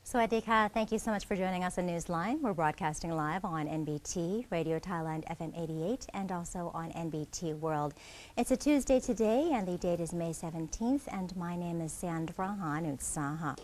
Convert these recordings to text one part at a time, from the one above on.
Sawasdee ka. Thank you so much for joining us on Newsline. We're broadcasting live on NBT, Radio Thailand FM 88, and also on NBT World. It's a Tuesday today, and the date is May 17th, and my name is Sandra Hanutsaha.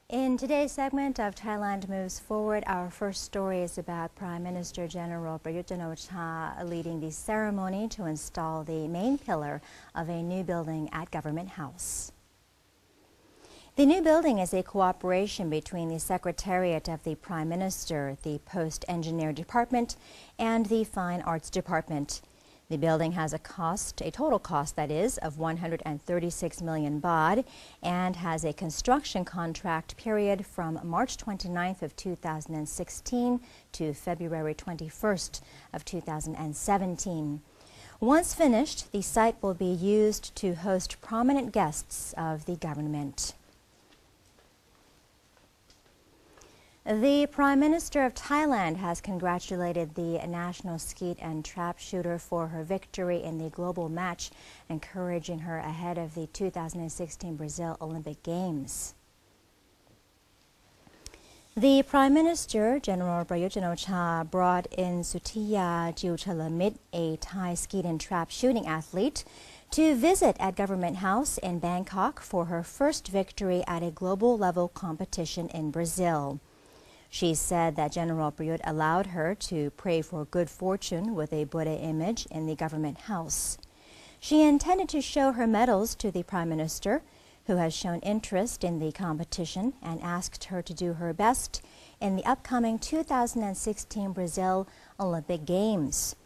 In today's segment of Thailand Moves Forward, our first story is about Prime Minister General Prayut Chan-o-cha leading the ceremony to install the main pillar of a new building at Government House. The new building is a cooperation between the Secretariat of the Prime Minister, the Post Engineer Department, and the Fine Arts Department. The building has a total cost that is, of 136 million baht and has a construction contract period from March 29th of 2016 to February 21st of 2017. Once finished, the site will be used to host prominent guests of the government. The Prime Minister of Thailand has congratulated the national skeet and trap shooter for her victory in the global match, encouraging her ahead of the 2016 Brazil Olympic Games. The Prime Minister, General Prayut Chan-o-cha, brought in Sutiya Jilchalamit, a Thai skeet and trap shooting athlete, to visit at Government House in Bangkok for her first victory at a global-level competition in Brazil. She said that General Prayut allowed her to pray for good fortune with a Buddha image in the Government House. She intended to show her medals to the Prime Minister, who has shown interest in the competition and asked her to do her best in the upcoming 2016 Brazil Olympic Games.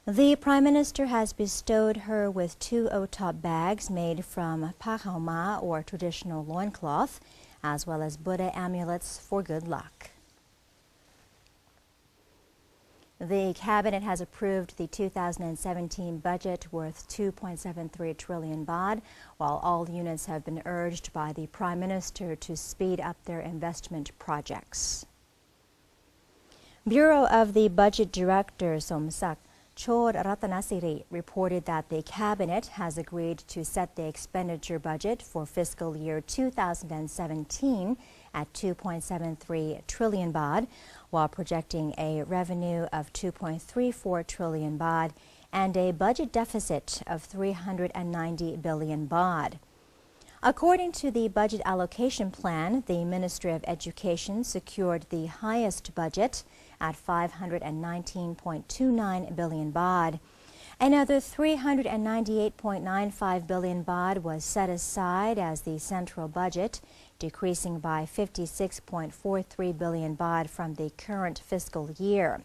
The Prime Minister has bestowed her with 2 o-top bags made from pa khao ma, or traditional loincloth, as well as Buddha amulets for good luck. The Cabinet has approved the 2017 budget worth 2.73 trillion baht, while all units have been urged by the Prime Minister to speed up their investment projects. Bureau of the Budget Director Somsak Chod Ratanasiri reported that the Cabinet has agreed to set the expenditure budget for fiscal year 2017 at 2.73 trillion baht, while projecting a revenue of 2.34 trillion baht and a budget deficit of 390 billion baht. According to the budget allocation plan, the Ministry of Education secured the highest budget at 519.29 billion baht. Another 398.95 billion baht was set aside as the central budget, decreasing by 56.43 billion baht from the current fiscal year.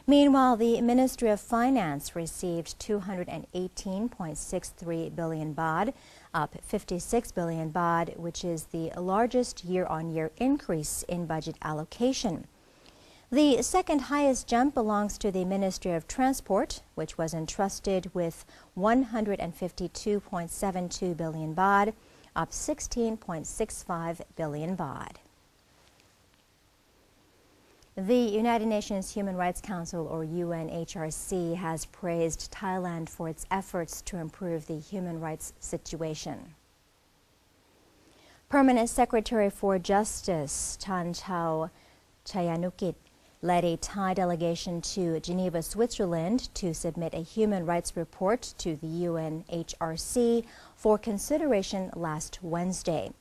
Meanwhile, the Ministry of Finance received 218.63 billion baht, up 56 billion baht, which is the largest year-on-year increase in budget allocation. The second highest jump belongs to the Ministry of Transport, which was entrusted with 152.72 billion baht, up 16.65 billion baht. The United Nations Human Rights Council, or UNHRC, has praised Thailand for its efforts to improve the human rights situation. Permanent Secretary for Justice Chan Chayanukit led a Thai delegation to Geneva, Switzerland, to submit a human rights report to the UNHRC for consideration last Wednesday.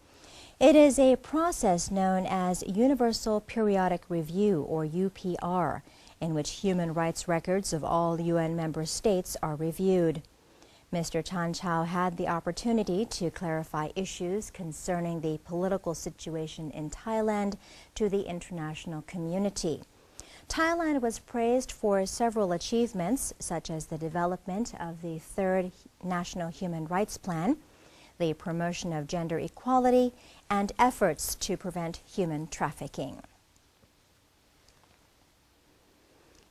It is a process known as Universal Periodic Review, or UPR, in which human rights records of all UN member states are reviewed. Mr. Chan Chao had the opportunity to clarify issues concerning the political situation in Thailand to the international community. Thailand was praised for several achievements, such as the development of the third National Human Rights Plan, the promotion of gender equality, and efforts to prevent human trafficking.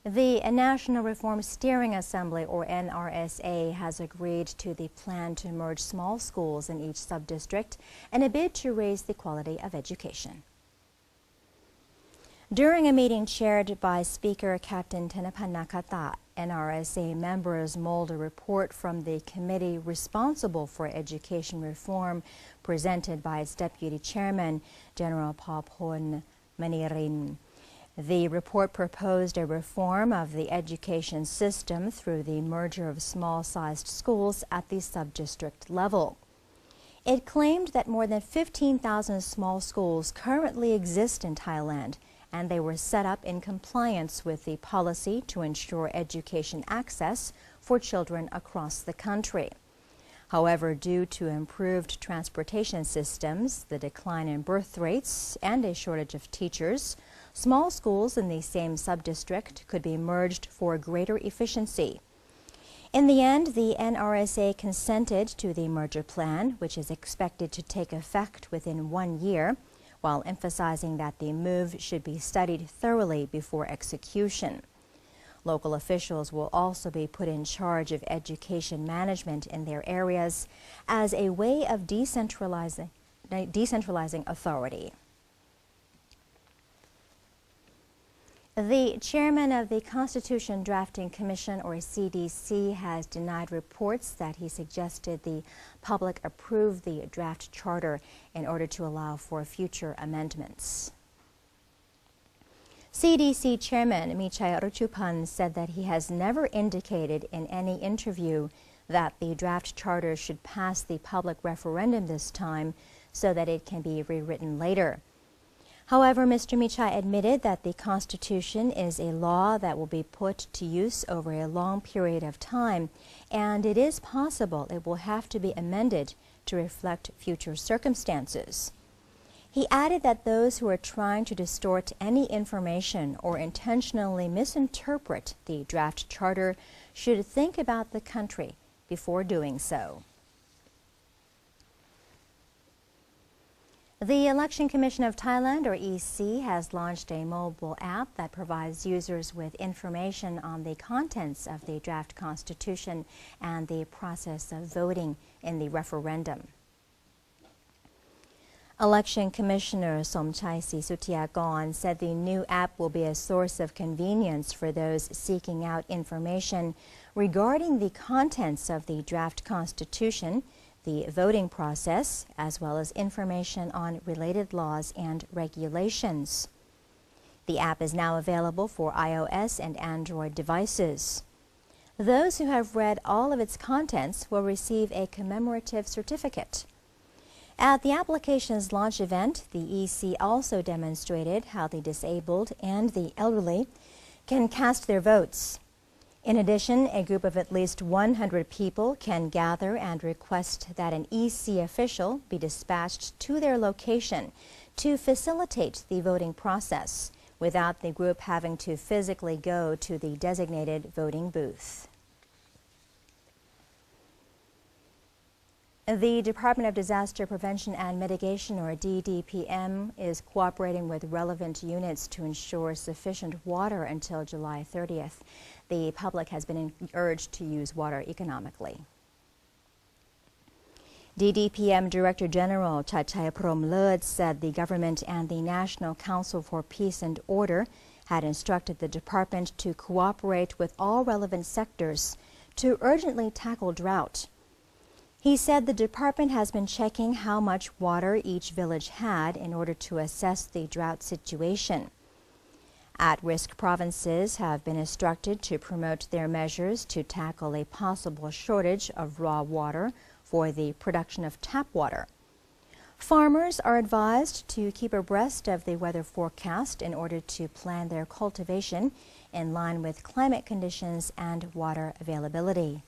The National Reform Steering Assembly, or NRSA, has agreed to the plan to merge small schools in each sub-district in a bid to raise the quality of education. During a meeting chaired by Speaker Captain Tenapan Nakata, NRSA members mulled a report from the committee responsible for education reform presented by its deputy chairman, General Papon Manirin. The report proposed a reform of the education system through the merger of small-sized schools at the sub-district level. It claimed that more than 15,000 small schools currently exist in Thailand, and they were set up in compliance with the policy to ensure education access for children across the country. However, due to improved transportation systems, the decline in birth rates, and a shortage of teachers, small schools in the same sub-district could be merged for greater efficiency. In the end, the NRSA consented to the merger plan, which is expected to take effect within 1 year, while emphasizing that the move should be studied thoroughly before execution. Local officials will also be put in charge of education management in their areas as a way of decentralizing authority. The chairman of the Constitution Drafting Commission, or CDC, has denied reports that he suggested the public approve the draft charter in order to allow for future amendments. CDC Chairman Michai Ruchupan said that he has never indicated in any interview that the draft charter should pass the public referendum this time so that it can be rewritten later. However, Mr. Michai admitted that the Constitution is a law that will be put to use over a long period of time, and it is possible it will have to be amended to reflect future circumstances. He added that those who are trying to distort any information or intentionally misinterpret the draft charter should think about the country before doing so. The Election Commission of Thailand, or EC, has launched a mobile app that provides users with information on the contents of the draft constitution and the process of voting in the referendum. Election Commissioner Somchai Sisutiakorn said the new app will be a source of convenience for those seeking out information regarding the contents of the draft constitution, the voting process, as well as information on related laws and regulations. The app is now available for iOS and Android devices. Those who have read all of its contents will receive a commemorative certificate. At the application's launch event, the EC also demonstrated how the disabled and the elderly can cast their votes. In addition, a group of at least 100 people can gather and request that an EC official be dispatched to their location to facilitate the voting process without the group having to physically go to the designated voting booth. The Department of Disaster Prevention and Mitigation, or DDPM, is cooperating with relevant units to ensure sufficient water until July 30th. The public has been urged to use water economically. DDPM Director General Chachai Promlud said the government and the National Council for Peace and Order had instructed the department to cooperate with all relevant sectors to urgently tackle drought. He said the department has been checking how much water each village had in order to assess the drought situation. At-risk provinces have been instructed to promote their measures to tackle a possible shortage of raw water for the production of tap water. Farmers are advised to keep abreast of the weather forecast in order to plan their cultivation in line with climate conditions and water availability.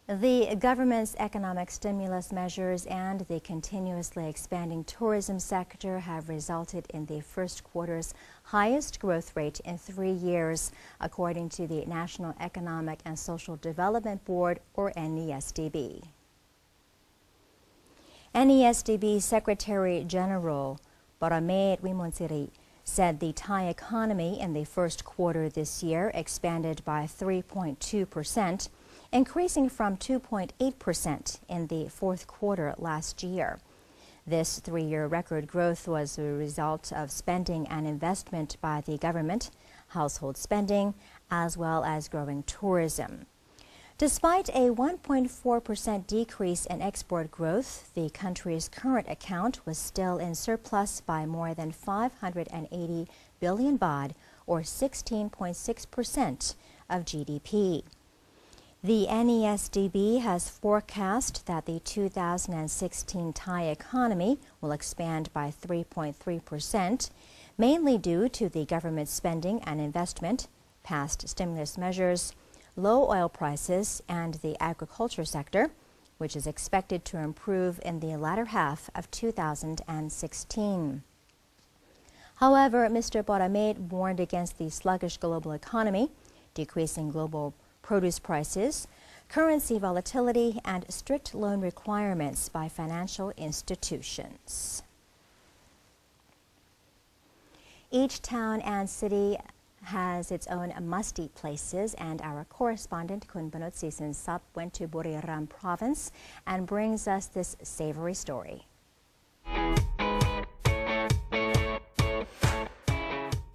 The government's economic stimulus measures and the continuously expanding tourism sector have resulted in the first quarter's highest growth rate in 3 years, according to the National Economic and Social Development Board, or NESDB. NESDB Secretary General Paramet Wimonsiri said the Thai economy in the first quarter this year expanded by 3.2%, increasing from 2.8% in the fourth quarter last year. This 3-year record growth was a result of spending and investment by the government, household spending, as well as growing tourism. Despite a 1.4% decrease in export growth, the country's current account was still in surplus by more than 580 billion baht, or 16.6% of GDP. The NESDB has forecast that the 2016 Thai economy will expand by 3.3%, mainly due to the government spending and investment, past stimulus measures, low oil prices, and the agriculture sector, which is expected to improve in the latter half of 2016. However, Mr. Boramed warned against the sluggish global economy, decreasing global produce prices, currency volatility, and strict loan requirements by financial institutions. Each town and city has its own must-eat places, and our correspondent Kun Banut Sap went to Buriram province and brings us this savory story.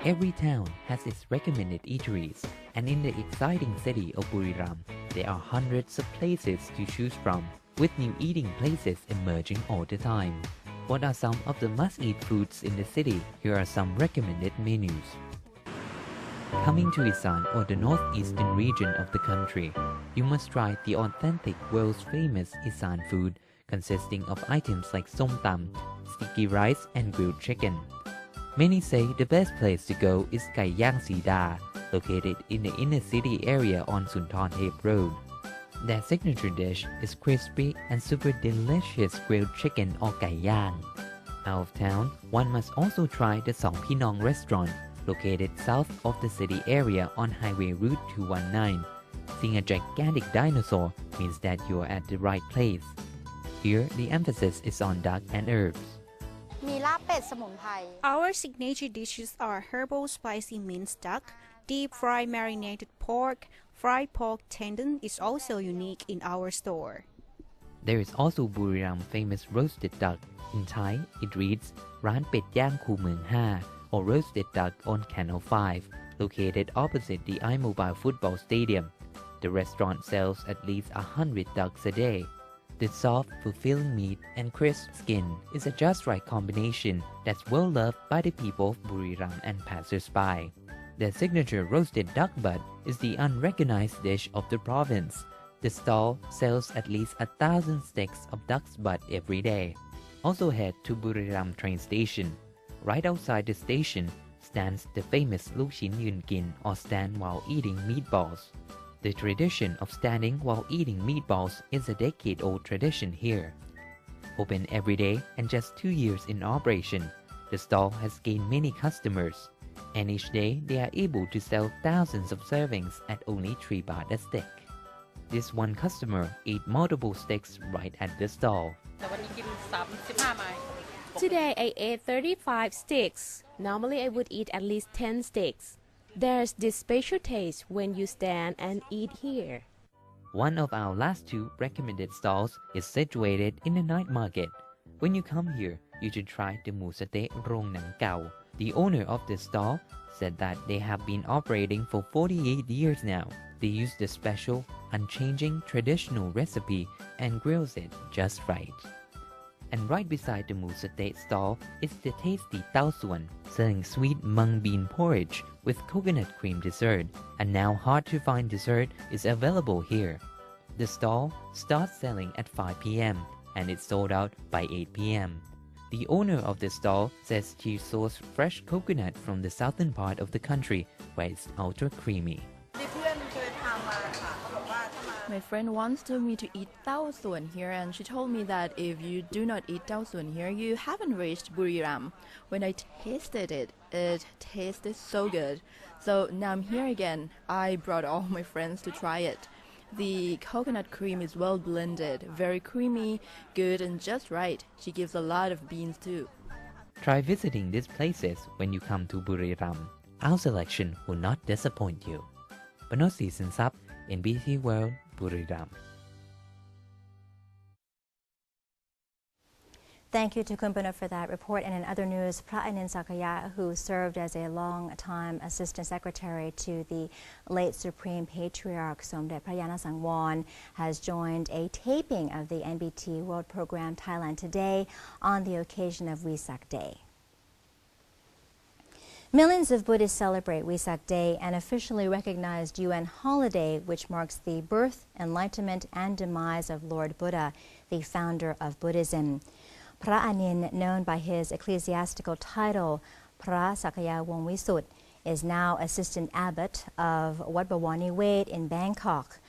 Every town has its recommended eateries, and in the exciting city of Buriram, there are hundreds of places to choose from, with new eating places emerging all the time. What are some of the must-eat foods in the city? Here are some recommended menus. Coming to Isan, or the northeastern region of the country, you must try the authentic world's famous Isan food, consisting of items like som tam, sticky rice, and grilled chicken. Many say the best place to go is Kai Yang Sida, located in the inner city area on Sunthornthep Road. Their signature dish is crispy and super delicious grilled chicken or Kai Yang. Out of town, one must also try the Song Pinong restaurant, located south of the city area on Highway Route 219. Seeing a gigantic dinosaur means that you are at the right place. Here, the emphasis is on duck and herbs. Our signature dishes are herbal spicy minced duck, deep fried marinated pork, fried pork tendon is also unique in our store. There is also Buriram famous roasted duck. In Thai, it reads Ran Pet Yang Khu Meung Ha, or roasted duck on Canal 5, located opposite the iMobile football stadium. The restaurant sells at least 100 ducks a day. The soft, fulfilling meat and crisp skin is a just right combination that's well loved by the people of Buriram and passers-by. Their signature roasted duck butt is the unrecognized dish of the province. The stall sells at least 1,000 sticks of duck's butt every day. Also head to Buriram train station. Right outside the station stands the famous Luk Chin Yun Kin, or stand while eating meatballs. The tradition of standing while eating meatballs is a decade-old tradition here. Open every day and just 2 years in operation, the stall has gained many customers, and each day they are able to sell thousands of servings at only 3 baht a stick. This one customer ate multiple sticks right at the stall. Today I ate 35 sticks. Normally I would eat at least 10 sticks. There's this special taste when you stand and eat here. One of our last 2 recommended stalls is situated in the night market. When you come here, you should try the Mu Sate Rong Nang Kao. The owner of the stall said that they have been operating for 48 years now. They use the special, unchanging traditional recipe and grills it just right. And right beside the Mu Sate stall is the tasty Tao Suan, selling sweet mung bean porridge with coconut cream dessert. A now hard-to-find dessert is available here. The stall starts selling at 5 p.m. and it's sold out by 8 p.m. The owner of the stall says she sourced fresh coconut from the southern part of the country, where it's ultra creamy. My friend once told me to eat Tao Suan here, and she told me that if you do not eat Tao Suan here, you haven't reached Buriram. When I tasted it, it tasted so good. So now I'm here again. I brought all my friends to try it. The coconut cream is well blended, very creamy, good and just right. She gives a lot of beans too. Try visiting these places when you come to Buriram. Our selection will not disappoint you. Banot Sap, NBC World, Buriram. Thank you to Kumpana for that report. And in other news, Phra Anin Sakaya, who served as a long-time Assistant Secretary to the late Supreme Patriarch Somdet Prayana Sangwon, has joined a taping of the NBT World Program Thailand today on the occasion of Wesak Day. Millions of Buddhists celebrate Wesak Day, an officially recognized UN holiday which marks the birth, enlightenment, and demise of Lord Buddha, the founder of Buddhism. Phra Anin, known by his ecclesiastical title, Phra Sakaya Wongwisut, is now Assistant Abbot of Wat Bawani Wade in Bangkok.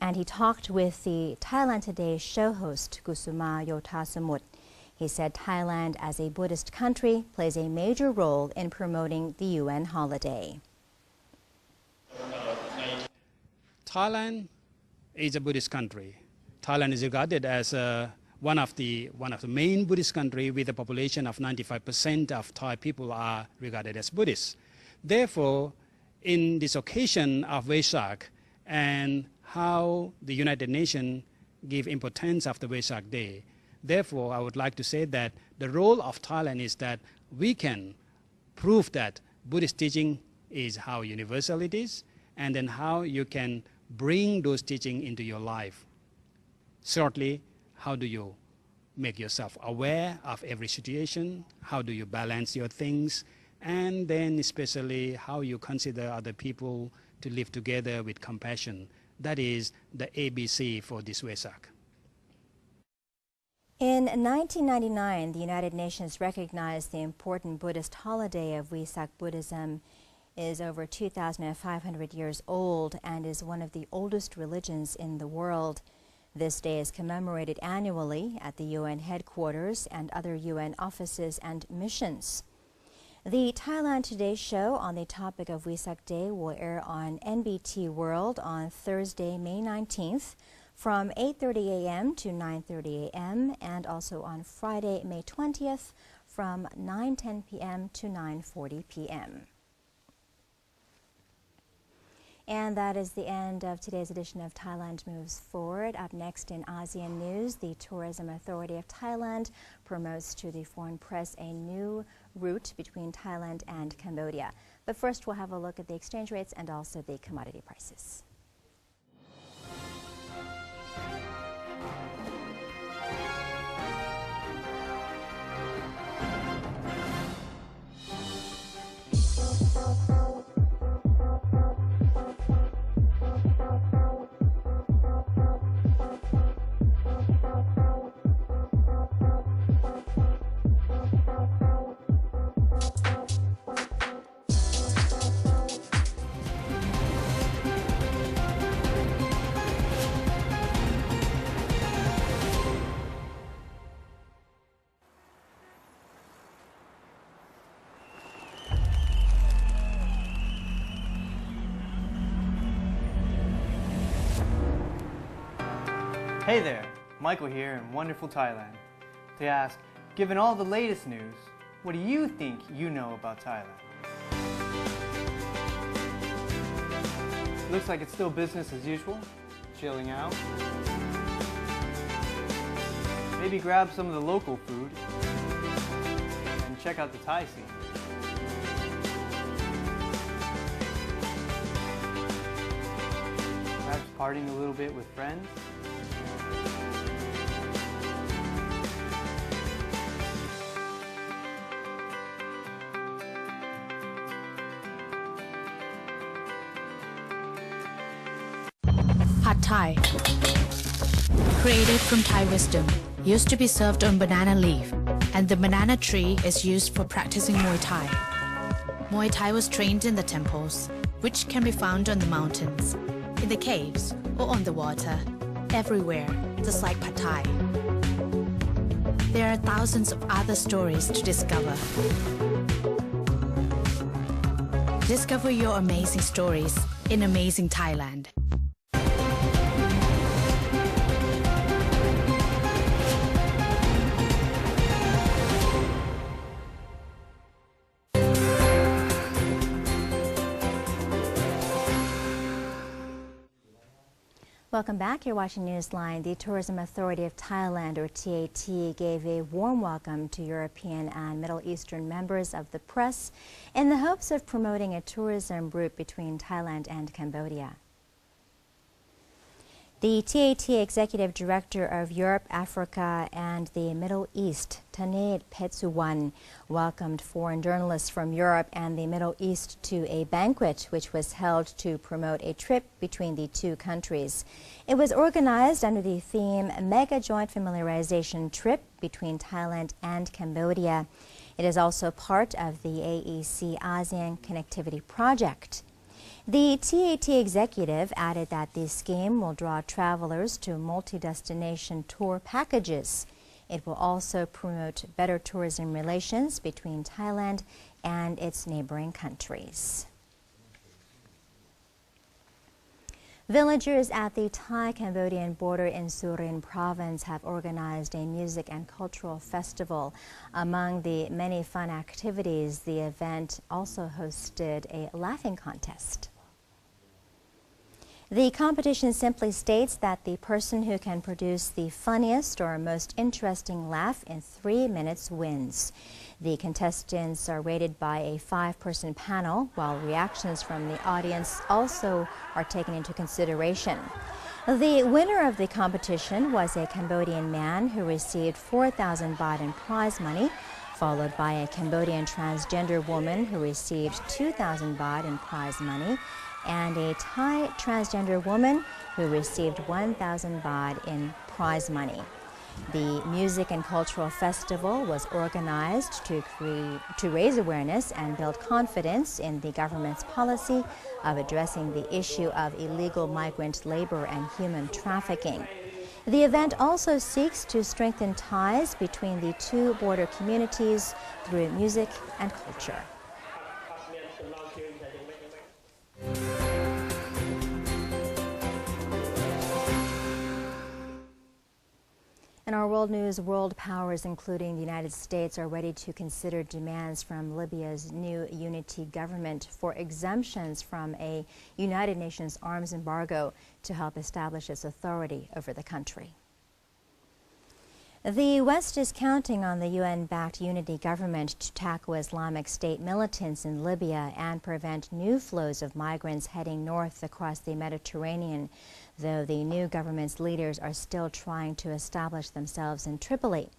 And he talked with the Thailand Today show host, Kusuma Yotasamut. He said Thailand, as a Buddhist country, plays a major role in promoting the UN holiday. Thailand is a Buddhist country. Thailand is regarded as one of the main Buddhist country with a population of 95% of Thai people are regarded as Buddhists. Therefore, in this occasion of Vesak and how the United Nations give importance of the Vesak Day, therefore, I would like to say that the role of Thailand is that we can prove that Buddhist teaching is how universal it is, and then how you can bring those teachings into your life. Shortly, how do you make yourself aware of every situation? How do you balance your things? And then especially how you consider other people to live together with compassion. That is the ABC for this Vesak. In 1999, the United Nations recognized the important Buddhist holiday of Wesak. Buddhism is over 2,500 years old and is one of the oldest religions in the world. This day is commemorated annually at the UN headquarters and other UN offices and missions. The Thailand Today show on the topic of Wesak Day will air on NBT World on Thursday, May 19th from 8:30 a.m. to 9:30 a.m. and also on Friday, May 20th from 9:10 p.m. to 9:40 p.m. And that is the end of today's edition of Thailand Moves Forward. Up next in ASEAN News, the Tourism Authority of Thailand promotes to the foreign press a new route between Thailand and Cambodia. But first, we'll have a look at the exchange rates and also the commodity prices. Hey there, Michael here in wonderful Thailand to ask, given all the latest news, what do you think you know about Thailand? Looks like it's still business as usual, chilling out. Maybe grab some of the local food and check out the Thai scene. Perhaps partying a little bit with friends. Pad Thai. Created from Thai wisdom, used to be served on banana leaf, and the banana tree is used for practicing Muay Thai. Muay Thai was trained in the temples, which can be found on the mountains, in the caves, or on the water, everywhere, just like Pad Thai. There are thousands of other stories to discover. Discover your amazing stories in amazing Thailand. Welcome back. You're watching Newsline. The Tourism Authority of Thailand, or TAT, gave a warm welcome to European and Middle Eastern members of the press in the hopes of promoting a tourism route between Thailand and Cambodia. The TAT Executive Director of Europe, Africa and the Middle East, Tanet Petsuwan, welcomed foreign journalists from Europe and the Middle East to a banquet which was held to promote a trip between the two countries. It was organized under the theme Mega Joint Familiarization Trip between Thailand and Cambodia. It is also part of the AEC ASEAN Connectivity Project. The TAT executive added that the scheme will draw travelers to multi-destination tour packages. It will also promote better tourism relations between Thailand and its neighboring countries. Villagers at the Thai-Cambodian border in Surin province have organized a music and cultural festival. Among the many fun activities, the event also hosted a laughing contest. The competition simply states that the person who can produce the funniest or most interesting laugh in 3 minutes wins. The contestants are rated by a 5-person panel, while reactions from the audience also are taken into consideration. The winner of the competition was a Cambodian man who received 4,000 baht in prize money, followed by a Cambodian transgender woman who received 2,000 baht in prize money, and a Thai transgender woman who received 1,000 baht in prize money. The Music and Cultural Festival was organized to raise awareness and build confidence in the government's policy of addressing the issue of illegal migrant labor and human trafficking. The event also seeks to strengthen ties between the two border communities through music and culture. In our world news, world powers, including the United States, are ready to consider demands from Libya's new unity government for exemptions from a United Nations arms embargo to help establish its authority over the country. The West is counting on the UN-backed unity government to tackle Islamic State militants in Libya and prevent new flows of migrants heading north across the Mediterranean, though the new government's leaders are still trying to establish themselves in Tripoli.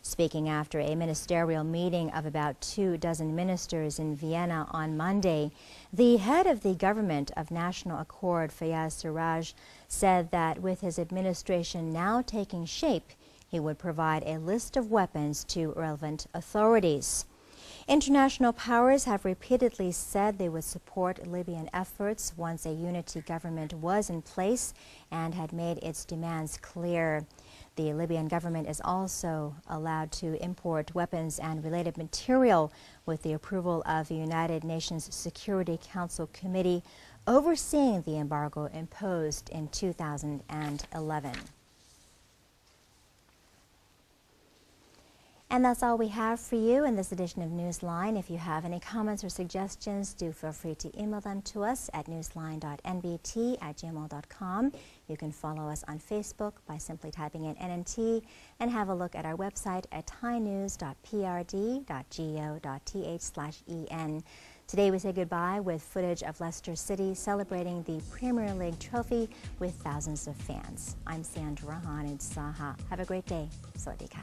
Speaking after a ministerial meeting of about 24 ministers in Vienna on Monday, the head of the Government of National Accord, Fayez Sarraj, said that with his administration now taking shape, he would provide a list of weapons to relevant authorities. International powers have repeatedly said they would support Libyan efforts once a unity government was in place and had made its demands clear. The Libyan government is also allowed to import weapons and related material with the approval of the United Nations Security Council Committee overseeing the embargo imposed in 2011. And that's all we have for you in this edition of Newsline. If you have any comments or suggestions, do feel free to email them to us at newsline.nbt@gmail.com. You can follow us on Facebook by simply typing in NNT and have a look at our website at thainews.prd.go.th/en. Today we say goodbye with footage of Leicester City celebrating the Premier League trophy with thousands of fans. I'm Sandra Han in Saha. Have a great day. Sawadee ka.